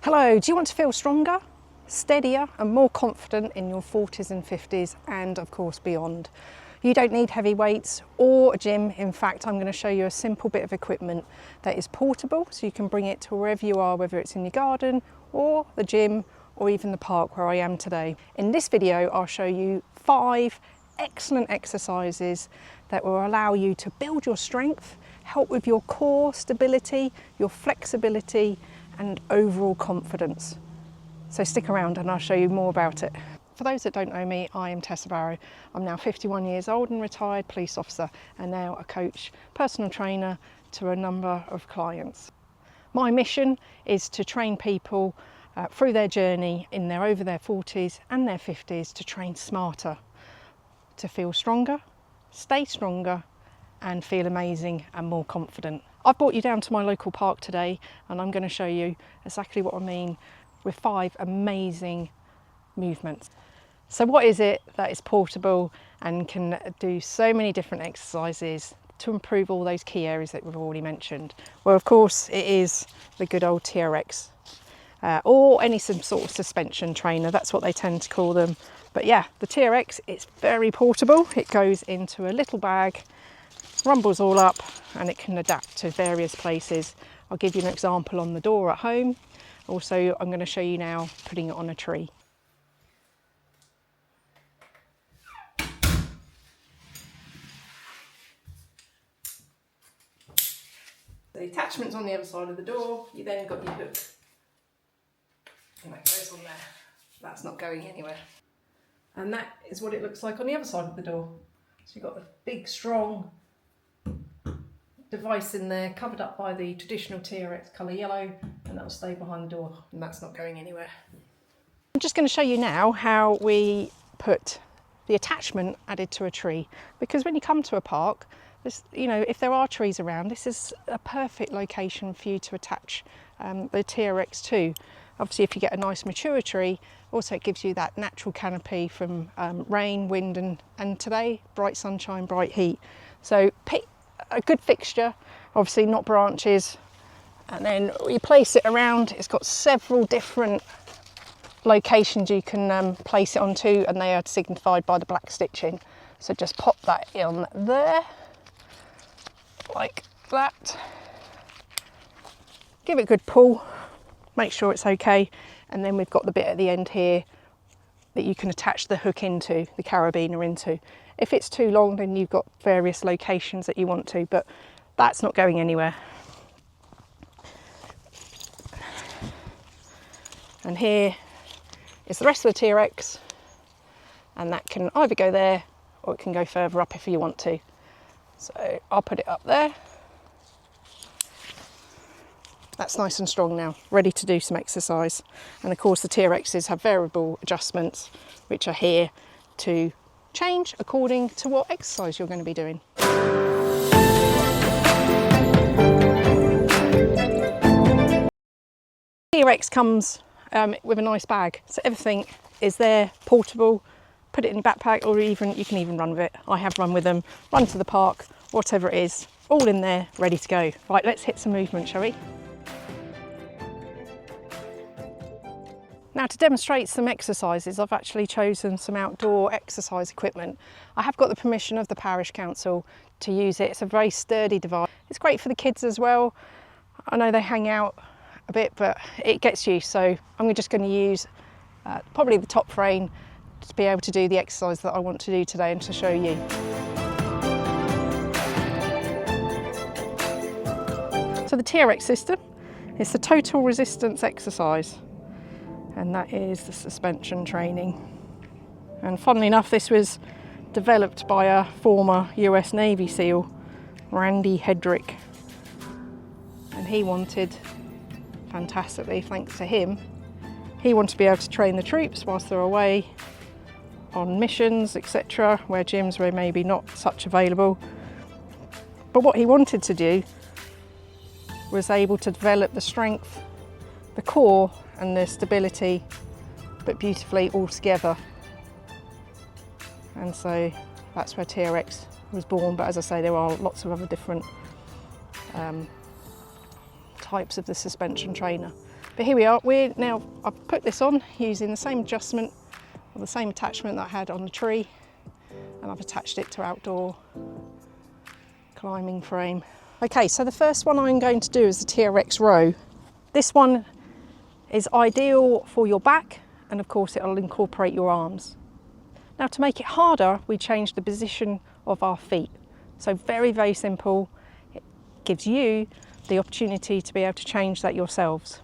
Hello, do you want to feel stronger, steadier and more confident in your 40s and 50s and of course beyond? You don't need heavy weights or a gym. In fact, I'm going to show you a simple bit of equipment that is portable so you can bring it to wherever you are, whether it's in your garden or the gym or even the park where I am today. In this video, I'll show you 5 excellent exercises that will allow you to build your strength, help with your core stability, your flexibility and overall confidence. So stick around and I'll show you more about it. For those that don't know me, I am Tessa Barrow. I'm now 51 years old and retired police officer and now a coach, personal trainer to a number of clients. My mission is to train people through their journey in over their 40s and their 50s to train smarter, to feel stronger, stay stronger and feel amazing and more confident. I've brought you down to my local park today and I'm going to show you exactly what I mean with 5 amazing movements. So what is it that is portable and can do so many different exercises to improve all those key areas that we've already mentioned? Well, of course, it is the good old TRX or any some sort of suspension trainer. That's what they tend to call them. But yeah, the TRX, it's very portable. It goes into a little bag, rumbles all up, and it can adapt to various places. I'll give you an example on the door at home. Also, I'm going to show you now putting it on a tree. The attachment's on the other side of the door. You then got your hook, and that goes on there. That's not going anywhere. And that is what it looks like on the other side of the door. So you've got a big, strong device in there, covered up by the traditional TRX colour yellow, and that'll stay behind the door, and that's not going anywhere. I'm just going to show you now how we put the attachment added to a tree, because when you come to a park, you know, if there are trees around, this is a perfect location for you to attach the TRX to. Obviously, if you get a nice mature tree, also it gives you that natural canopy from rain, wind and today, bright sunshine, bright heat. So pick a good fixture, obviously not branches, and then you place it around. It's got several different locations you can place it onto, and they are signified by the black stitching. So just pop that in there, like that. Give it a good pull, make sure it's okay, and then we've got the bit at the end here that you can attach the hook into, the carabiner into. If it's too long, then you've got various locations that you want to, but that's not going anywhere. And here is the rest of the TRX, and that can either go there or it can go further up if you want to. So I'll put it up there. That's nice and strong now, ready to do some exercise. And of course the TRXs have variable adjustments, which are here to change according to what exercise you're going to be doing. TRX comes with a nice bag, so everything is there, portable. Put it in your backpack, or even you can even run with it. I have run with them, run to the park, whatever it is, all in there, ready to go. Right, let's hit some movement, shall we? Now, to demonstrate some exercises, I've actually chosen some outdoor exercise equipment. I have got the permission of the parish council to use it. It's a very sturdy device. It's great for the kids as well. I know they hang out a bit, but it gets you. So I'm just going to use probably the top frame to be able to do the exercise that I want to do today and to show you. So the TRX system is the total resistance exercise, and that is the suspension training. And funnily enough, this was developed by a former US Navy SEAL, Randy Hedrick, and he wanted, fantastically thanks to him, he wanted to be able to train the troops whilst they're away on missions, etc., where gyms were maybe not such available. But what he wanted to do was able to develop the strength, the core and the stability, but beautifully all together. And so that's where TRX was born. But as I say, there are lots of other different types of the suspension trainer. But here we are, I've put this on using the same adjustment or the same attachment that I had on the tree, and I've attached it to outdoor climbing frame. Okay, so the first one I'm going to do is the TRX row. This one is ideal for your back, and of course it'll incorporate your arms. Now, to make it harder, we changed the position of our feet. So very, very simple. It gives you the opportunity to be able to change that yourselves.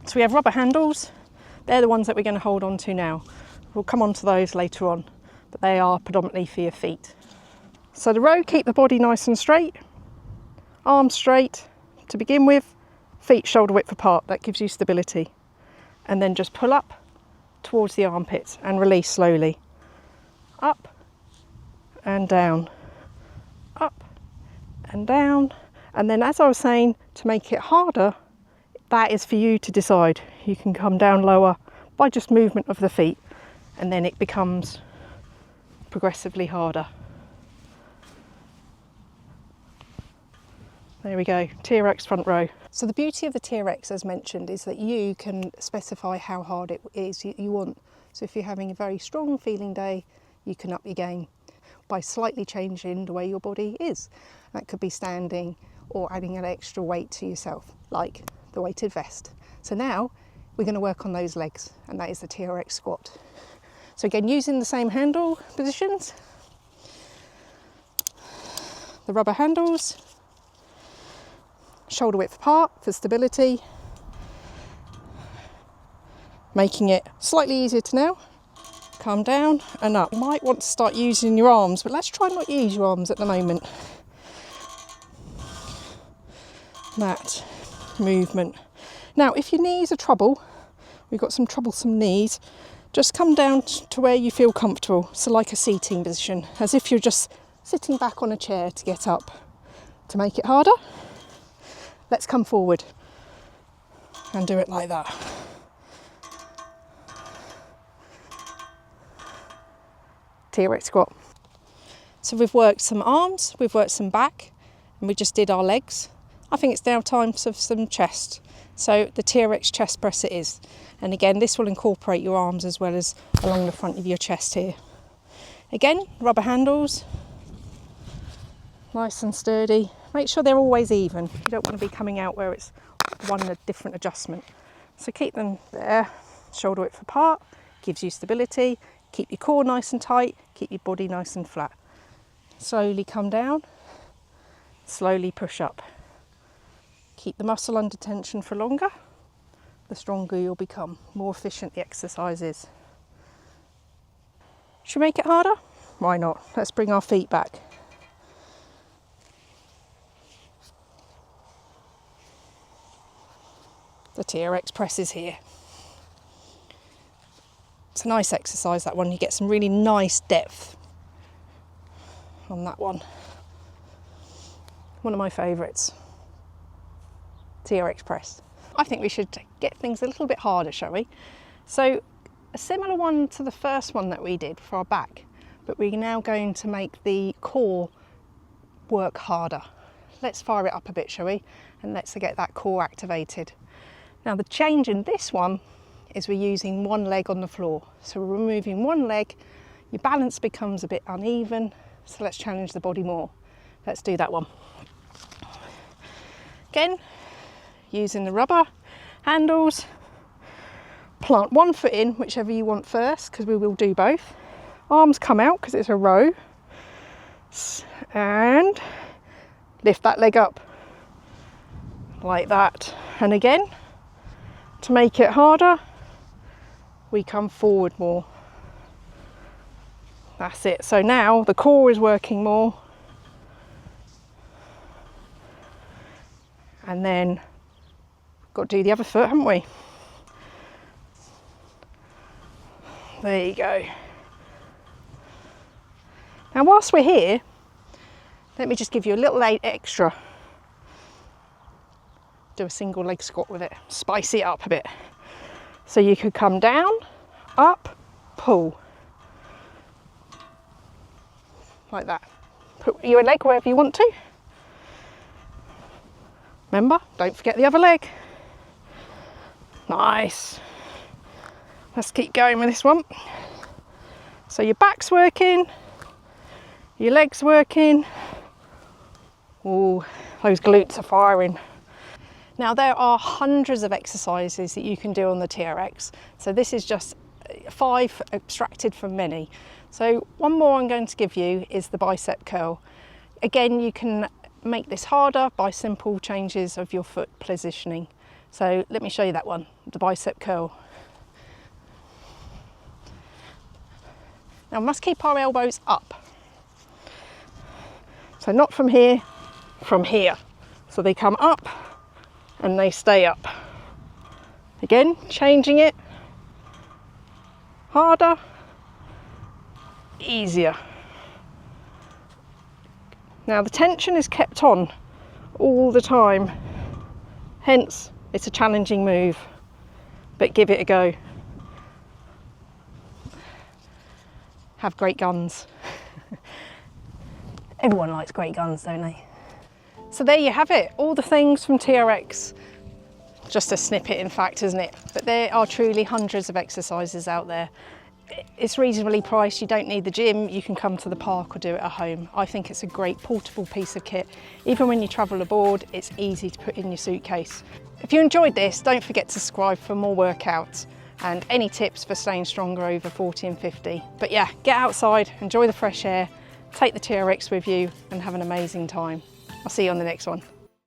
So we have rubber handles. They're the ones that we're going to hold on to now. We'll come on to those later on, but they are predominantly for your feet. So the row, keep the body nice and straight, arms straight to begin with, feet shoulder width apart. That gives you stability. And then just pull up towards the armpits and release slowly. Up and down, up and down. And then, as I was saying, to make it harder, that is for you to decide. You can come down lower by just movement of the feet, and then it becomes progressively harder. There we go, TRX front row. So the beauty of the TRX, as mentioned, is that you can specify how hard it is you want. So if you're having a very strong feeling day, you can up your game by slightly changing the way your body is. That could be standing or adding an extra weight to yourself, like the weighted vest. So now we're going to work on those legs, and that is the TRX squat. So again, using the same handle positions, the rubber handles, shoulder width apart for stability, making it slightly easier to now. Come down and up. You might want to start using your arms, but let's try not use your arms at the moment. That movement. Now, if your knees are trouble, we've got some troublesome knees, just come down to where you feel comfortable. So like a seating position, as if you're just sitting back on a chair to get up. To make it harder, let's come forward and do it like that. TRX squat. So we've worked some arms, we've worked some back, and we just did our legs. I think it's now time for some chest. So the TRX chest press it is. And again, this will incorporate your arms as well as along the front of your chest here. Again, rubber handles, nice and sturdy. Make sure they're always even. You don't want to be coming out where it's one a different adjustment. So keep them there, shoulder width apart, gives you stability. Keep your core nice and tight, keep your body nice and flat. Slowly come down, slowly push up. Keep the muscle under tension for longer. The stronger you'll become, more efficient the exercise is. Should we make it harder? Why not? Let's bring our feet back. The TRX press is here. It's a nice exercise, that one. You get some really nice depth on that one. One of my favourites. TRX press. I think we should get things a little bit harder, shall we? So a similar one to the first one that we did for our back, but we're now going to make the core work harder. Let's fire it up a bit, shall we? And let's get that core activated. Now the change in this one is we're using one leg on the floor. So we're removing one leg, your balance becomes a bit uneven, so let's challenge the body more. Let's do that one. Again, using the rubber handles, plant one foot in, whichever you want first, because we will do both. Arms come out because it's a row, and lift that leg up like that. And again, to make it harder, we come forward more. That's it. So now the core is working more. And then got to do the other foot, haven't we? There you go. Now whilst we're here, let me just give you a little extra. Do a single leg squat with it, spice it up a bit. So you could come down, up, pull. Like that. Put your leg wherever you want to. Remember, don't forget the other leg. Nice. Let's keep going with this one. So your back's working, your legs working. Oh, those glutes are firing. Now there are hundreds of exercises that you can do on the TRX. So this is just 5 abstracted from many. So one more I'm going to give you is the bicep curl. Again, you can make this harder by simple changes of your foot positioning. So let me show you that one, the bicep curl. Now we must keep our elbows up. So not from here, from here. So they come up and they stay up. Again, changing it. Harder, easier. Now the tension is kept on all the time, hence it's a challenging move, but give it a go. Have great guns. Everyone likes great guns, don't they? So there you have it, all the things from TRX. Just a snippet in fact, isn't it? But there are truly hundreds of exercises out there. It's reasonably priced, you don't need the gym, you can come to the park or do it at home. I think it's a great portable piece of kit. Even when you travel abroad, it's easy to put in your suitcase. If you enjoyed this, don't forget to subscribe for more workouts and any tips for staying stronger over 40 and 50. But yeah, get outside, enjoy the fresh air, take the TRX with you and have an amazing time. I'll see you on the next one.